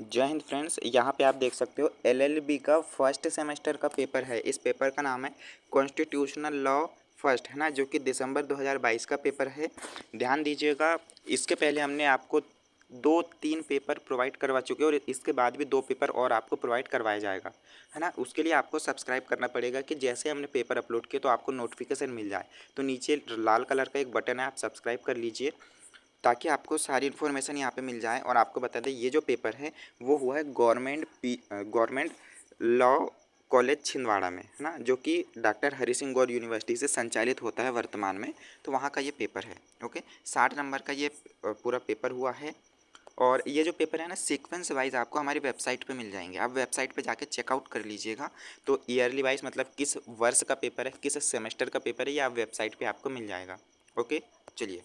जय हिंद फ्रेंड्स। यहाँ पे आप देख सकते हो एलएलबी का फर्स्ट सेमेस्टर का पेपर है। इस पेपर का नाम है कॉन्स्टिट्यूशनल लॉ फर्स्ट, है ना, जो कि दिसंबर 2022 का पेपर है। ध्यान दीजिएगा, इसके पहले हमने आपको 2-3 पेपर प्रोवाइड करवा चुके हैं और इसके बाद भी 2 पेपर और आपको प्रोवाइड करवाया जाएगा, है ना। उसके लिए आपको सब्सक्राइब करना पड़ेगा कि जैसे हमने पेपर अपलोड किए तो आपको नोटिफिकेशन मिल जाए। तो नीचे लाल कलर का एक बटन है, आप सब्सक्राइब कर लीजिए ताकि आपको सारी इन्फॉर्मेशन यहाँ पे मिल जाए। और आपको बता दें, ये जो पेपर है वो हुआ है गवर्नमेंट लॉ कॉलेज छिंदवाड़ा में, है ना, जो कि डॉक्टर हरि सिंह गौर यूनिवर्सिटी से संचालित होता है वर्तमान में। तो वहाँ का ये पेपर है। ओके, 60 नंबर का ये पूरा पेपर हुआ है। और ये जो पेपर है ना, सीक्वेंस वाइज आपको हमारी वेबसाइट पे मिल जाएंगे। आप वेबसाइट पे जाके चेकआउट कर लीजिएगा। तो ईयरली वाइज मतलब किस वर्ष का पेपर है, किस सेमेस्टर का पेपर है, ये आप वेबसाइट पे आपको मिल जाएगा। ओके, चलिए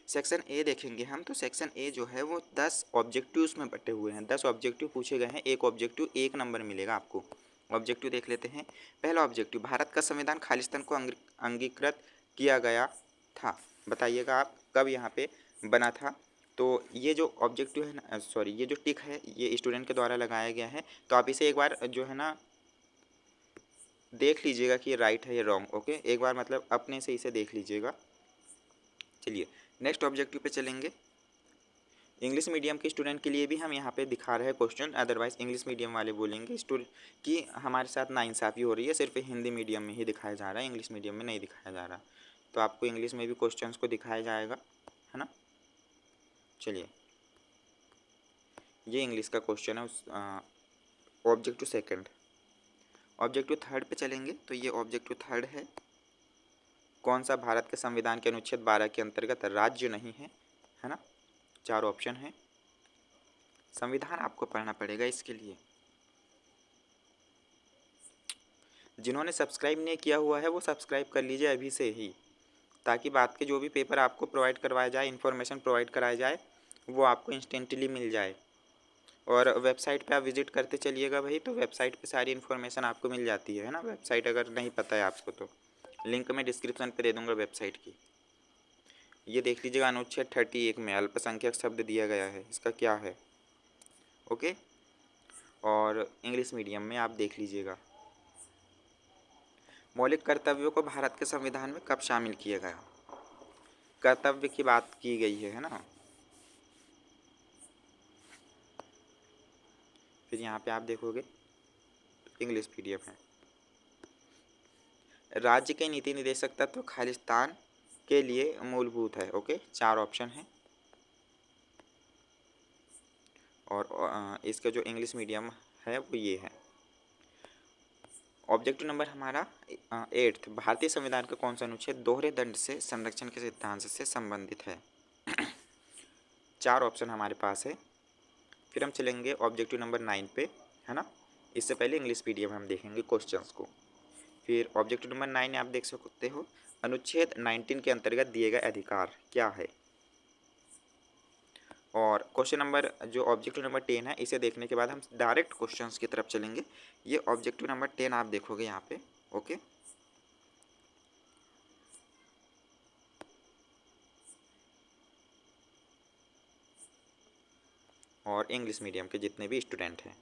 सेक्शन ए देखेंगे हम। तो सेक्शन ए जो है वो 10 ऑब्जेक्टिव्स में बटे हुए हैं। 10 ऑब्जेक्टिव पूछे गए हैं। एक ऑब्जेक्टिव 1 नंबर मिलेगा आपको। ऑब्जेक्टिव देख लेते हैं। पहला ऑब्जेक्टिव, भारत का संविधान खालिस्तान को अंगीकृत किया गया था। बताइएगा आप कब यहाँ पे बना था। तो ये जो ऑब्जेक्टिव है ना, सॉरी, ये जो टिक है ये स्टूडेंट के द्वारा लगाया गया है। तो आप इसे एक बार जो है ना देख लीजिएगा कि ये राइट है या रॉन्ग। ओके, एक बार मतलब अपने से इसे देख लीजिएगा। चलिए नेक्स्ट ऑब्जेक्टिव पे चलेंगे। इंग्लिश मीडियम के स्टूडेंट के लिए भी हम यहाँ पे दिखा रहे हैं क्वेश्चन, अदरवाइज इंग्लिश मीडियम वाले बोलेंगे स्टूडेंट कि हमारे साथ नाइंसाफ़ी हो रही है, सिर्फ हिंदी मीडियम में ही दिखाया जा रहा है, इंग्लिश मीडियम में नहीं दिखाया जा रहा। तो आपको इंग्लिश में भी क्वेश्चंस को दिखाया जाएगा, है ना। चलिए ये इंग्लिश का क्वेश्चन है उस ऑब्जेक्टिव सेकंड। ऑब्जेक्टिव थर्ड पे चलेंगे। तो ये ऑब्जेक्टिव थर्ड है, कौन सा भारत के संविधान के अनुच्छेद 12 के अंतर्गत राज्य नहीं है ना। 4 ऑप्शन है। संविधान आपको पढ़ना पड़ेगा इसके लिए। जिन्होंने सब्सक्राइब नहीं किया हुआ है वो सब्सक्राइब कर लीजिए अभी से ही, ताकि बाद के जो भी पेपर आपको प्रोवाइड करवाया जाए, इन्फॉर्मेशन प्रोवाइड कराया जाए, वो आपको इंस्टेंटली मिल जाए। और वेबसाइट पे आप विजिट करते चलिएगा भाई, तो वेबसाइट पे सारी इन्फॉर्मेशन आपको मिल जाती है ना। वेबसाइट अगर नहीं पता है आपको तो लिंक मैं डिस्क्रिप्शन पे दे दूँगा वेबसाइट की। ये देख लीजिएगा, अनुच्छेद 31 में अल्पसंख्यक शब्द दिया गया है, इसका क्या है। ओके, और इंग्लिश मीडियम में आप देख लीजिएगा। मौलिक कर्तव्यों को भारत के संविधान में कब शामिल किया गया। कर्तव्य की बात की गई है ना। फिर यहाँ पे आप देखोगे इंग्लिश पीडीएफ है। राज्य के नीति निदेशक तत्व खालिस्तान के लिए मूलभूत है। ओके, 4 ऑप्शन है। और इसका जो इंग्लिश मीडियम है वो ये है। ऑब्जेक्टिव नंबर हमारा 8th, भारतीय संविधान का कौन सा अनुच्छेद दोहरे दंड से संरक्षण के सिद्धांत से संबंधित है। 4 ऑप्शन हमारे पास है। फिर हम चलेंगे ऑब्जेक्टिव नंबर 9 पे, है ना। इससे पहले इंग्लिश पीडीएफ हम देखेंगे क्वेश्चंस को। फिर ऑब्जेक्टिव नंबर 9 आप देख सकते हो, अनुच्छेद 19 के अंतर्गत दिए गए अधिकार क्या है। और क्वेश्चन नंबर जो ऑब्जेक्टिव नंबर 10 है, इसे देखने के बाद हम डायरेक्ट क्वेश्चंस की तरफ चलेंगे। ये ऑब्जेक्टिव नंबर 10 आप देखोगे यहाँ पे। ओके, और इंग्लिश मीडियम के जितने भी स्टूडेंट हैं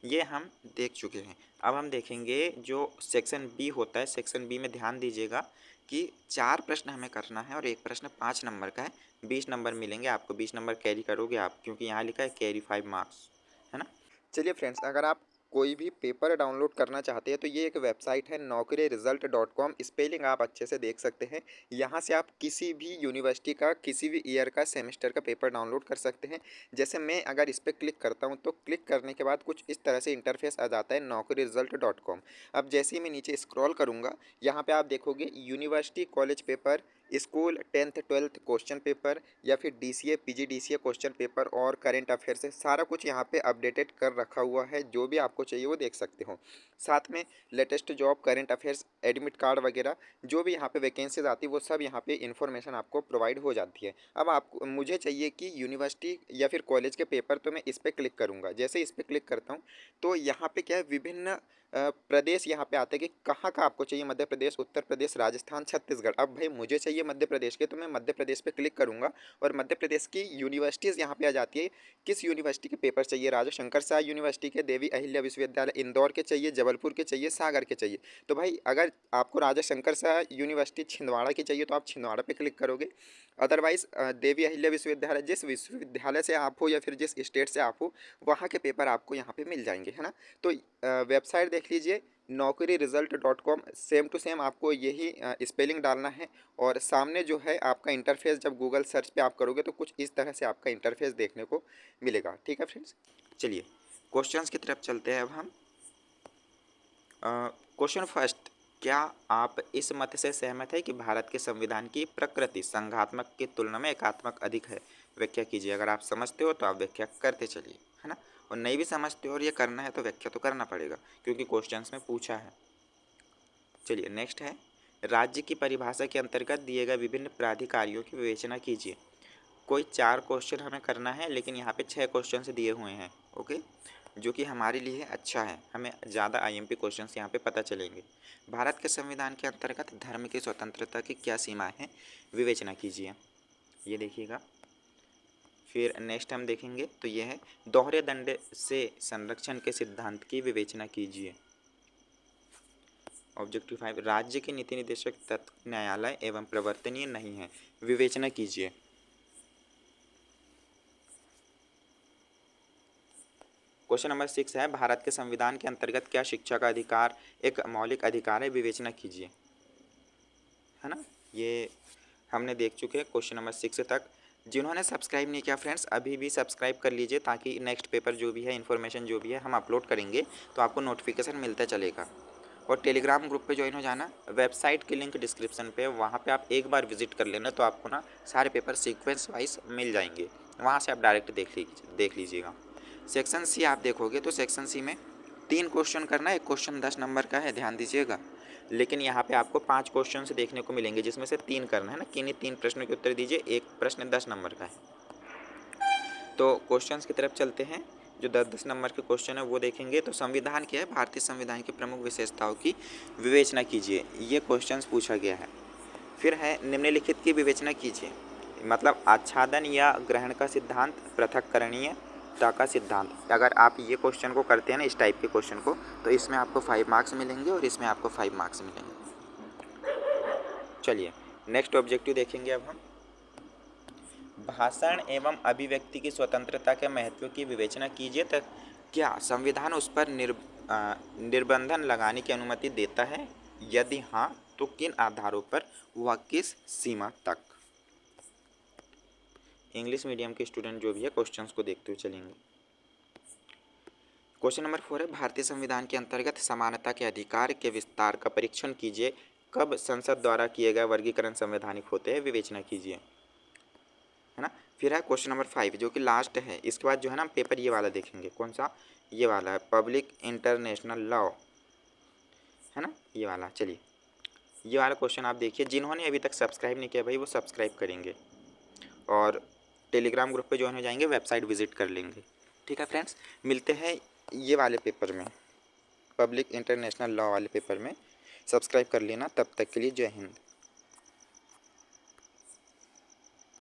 ये हम देख चुके हैं। अब हम देखेंगे जो सेक्शन बी होता है। सेक्शन बी में ध्यान दीजिएगा कि 4 प्रश्न हमें करना है और एक प्रश्न 5 नंबर का है। 20 नंबर मिलेंगे आपको, 20 नंबर कैरी करोगे आप, क्योंकि यहाँ लिखा है कैरी 5 मार्क्स, है ना। चलिए फ्रेंड्स, अगर आप कोई भी पेपर डाउनलोड करना चाहते हैं तो ये एक वेबसाइट है naukriresult.com। स्पेलिंग आप अच्छे से देख सकते हैं। यहाँ से आप किसी भी यूनिवर्सिटी का किसी भी ईयर का सेमेस्टर का पेपर डाउनलोड कर सकते हैं। जैसे मैं अगर इस पर क्लिक करता हूँ तो क्लिक करने के बाद कुछ इस तरह से इंटरफेस आ जाता है naukriresult.com। अब जैसे ही मैं नीचे स्क्रॉल करूँगा, यहाँ पे आप देखोगे university college paper, school 10th 12th question paper, या फिर डीसीए पीजीडीसीए क्वेश्चन पेपर और करंट अफेयर से सारा कुछ यहाँ पे अपडेटेड कर रखा हुआ है। जो भी आपको चाहिए वो देख सकते हो। साथ में latest job, current affairs, admit card वगैरह जो भी यहाँ पे वैकेंसीज आती है वो सब यहाँ पे इन्फॉर्मेशन आपको प्रोवाइड हो जाती है। अब आपको मुझे चाहिए कि यूनिवर्सिटी या फिर कॉलेज के पेपर, तो मैं इस पर क्लिक करूँगा। जैसे इस पर क्लिक करता हूँ तो यहाँ पे क्या है, विभिन्न प्रदेश यहाँ पे आते हैं कि कहाँ का आपको चाहिए, मध्य प्रदेश, उत्तर प्रदेश, राजस्थान, छत्तीसगढ़। अब भाई मुझे चाहिए मध्य प्रदेश के, तो मैं मध्य प्रदेश पे क्लिक करूँगा और मध्य प्रदेश की यूनिवर्सिटीज़ यहाँ पे आ जाती है। किस यूनिवर्सिटी के पेपर चाहिए, राजा शंकर शाह यूनिवर्सिटी के, देवी अहिल्या विश्वविद्यालय इंदौर के चाहिए, जबलपुर के चाहिए, सागर के चाहिए। तो भाई अगर आपको राजा शंकर शाह यूनिवर्सिटी छिंदवाड़ा की चाहिए तो आप छिंदवाड़ा पे क्लिक करोगे। अदरवाइज़ देवी अहिल्या विश्वविद्यालय, जिस विश्वविद्यालय से आप हो या फिर जिस स्टेट से आप हो, वहाँ के पेपर आपको यहाँ पे मिल जाएंगे, है ना। तो वेबसाइट देख लीजिए, naukriresult.com, सेम टू सेम आपको यही स्पेलिंग डालना है और सामने जो है आपका इंटरफेस जब गूगल सर्च पे आप करोगे तो कुछ इस तरह से आपका इंटरफेस देखने को मिलेगा। ठीक है फ्रेंड्स, चलिए क्वेश्चंस की तरफ चलते हैं अब हम। क्वेश्चन फर्स्ट, क्या आप इस मत से सहमत है कि भारत के संविधान की प्रकृति संघात्मक की तुलना में एकात्मक अधिक है? व्याख्या कीजिए। अगर आप समझते हो तो आप व्याख्या करते चलिए, है ना। और नहीं भी समझते हो और ये करना है तो व्याख्या तो करना पड़ेगा क्योंकि क्वेश्चंस में पूछा है। चलिए नेक्स्ट है, राज्य की परिभाषा के अंतर्गत दिए गए विभिन्न प्राधिकारियों की विवेचना कीजिए। कोई 4 क्वेश्चन हमें करना है लेकिन यहाँ पे 6 क्वेश्चन दिए हुए हैं, ओके, जो कि हमारे लिए अच्छा है, हमें ज़्यादा आईएमपी क्वेश्चंस यहाँ पे पता चलेंगे। भारत के संविधान के अंतर्गत धर्म की स्वतंत्रता की क्या सीमाएं हैं, विवेचना कीजिए, ये देखिएगा। फिर नेक्स्ट हम देखेंगे तो ये है, दोहरे दंड से संरक्षण के सिद्धांत की विवेचना कीजिए। ऑब्जेक्टिव 5, राज्य के नीति निदेशक तत्व न्यायालय एवं प्रवर्तनीय नहीं है, विवेचना कीजिए। क्वेश्चन नंबर 6 है, भारत के संविधान के अंतर्गत क्या शिक्षा का अधिकार एक मौलिक अधिकार है, विवेचना कीजिए, है ना। ये हमने देख चुके हैं क्वेश्चन नंबर 6 तक। जिन्होंने सब्सक्राइब नहीं किया फ्रेंड्स, अभी भी सब्सक्राइब कर लीजिए ताकि नेक्स्ट पेपर जो भी है, इन्फॉर्मेशन जो भी है हम अपलोड करेंगे तो आपको नोटिफिकेशन मिलता चलेगा। और टेलीग्राम ग्रुप पे ज्वाइन हो जाना, वेबसाइट की लिंक डिस्क्रिप्शन पे, वहाँ पे आप एक बार विजिट कर लेना तो आपको ना सारे पेपर सीक्वेंस वाइज मिल जाएंगे, वहाँ से आप डायरेक्ट देख लीजिएगा। सेक्शन सी आप देखोगे तो सेक्शन सी में 3 क्वेश्चन करना है, एक क्वेश्चन 10 नंबर का है, ध्यान दीजिएगा। लेकिन यहाँ पे आपको 5 क्वेश्चन से देखने को मिलेंगे जिसमें से 3 करना है ना, किन्हीं 3 प्रश्नों के उत्तर दीजिए, एक प्रश्न 10 नंबर का है। तो क्वेश्चंस की तरफ चलते हैं, जो 10-10 नंबर के क्वेश्चन है वो देखेंगे। तो संविधान क्या है, भारतीय संविधान की प्रमुख विशेषताओं की विवेचना कीजिए, ये क्वेश्चंस पूछा गया है। फिर है, निम्नलिखित की विवेचना कीजिए, मतलब आच्छादन या ग्रहण का सिद्धांत, पृथक्करणीयता का सिद्धांत। अगर आप ये क्वेश्चन को करते हैं ना, इस टाइप के क्वेश्चन को, तो इसमें आपको 5 मार्क्स मिलेंगे और इसमें आपको 5 मार्क्स मिलेंगे। चलिए नेक्स्ट ऑब्जेक्टिव देखेंगे अब हम, भाषण एवं अभिव्यक्ति की स्वतंत्रता के महत्व की विवेचना कीजिए। तक क्या संविधान उस पर निर्बंधन लगाने की अनुमति देता है, यदि हाँ तो किन आधारों पर, वह किस सीमा तक। इंग्लिश मीडियम के स्टूडेंट जो भी है क्वेश्चंस को देखते हुए चलेंगे। क्वेश्चन नंबर 4 है, भारतीय संविधान के अंतर्गत समानता के अधिकार के विस्तार का परीक्षण कीजिए, कब संसद द्वारा किए गए वर्गीकरण संवैधानिक होते हैं, विवेचना कीजिए, है ना। फिर है क्वेश्चन नंबर 5 जो कि लास्ट है, इसके बाद जो है ना पेपर ये वाला देखेंगे, कौन सा, ये वाला है, पब्लिक इंटरनेशनल लॉ, है ना, ये वाला। चलिए ये वाला क्वेश्चन आप देखिए, जिन्होंने अभी तक सब्सक्राइब नहीं किया भाई वो सब्सक्राइब करेंगे और टेलीग्राम ग्रुप पे ज्वाइन हो जाएंगे, वेबसाइट विजिट कर लेंगे। ठीक है फ्रेंड्स, मिलते हैं ये वाले पेपर में, पब्लिक इंटरनेशनल लॉ वाले पेपर में। सब्सक्राइब कर लेना, तब तक के लिए जय हिंद।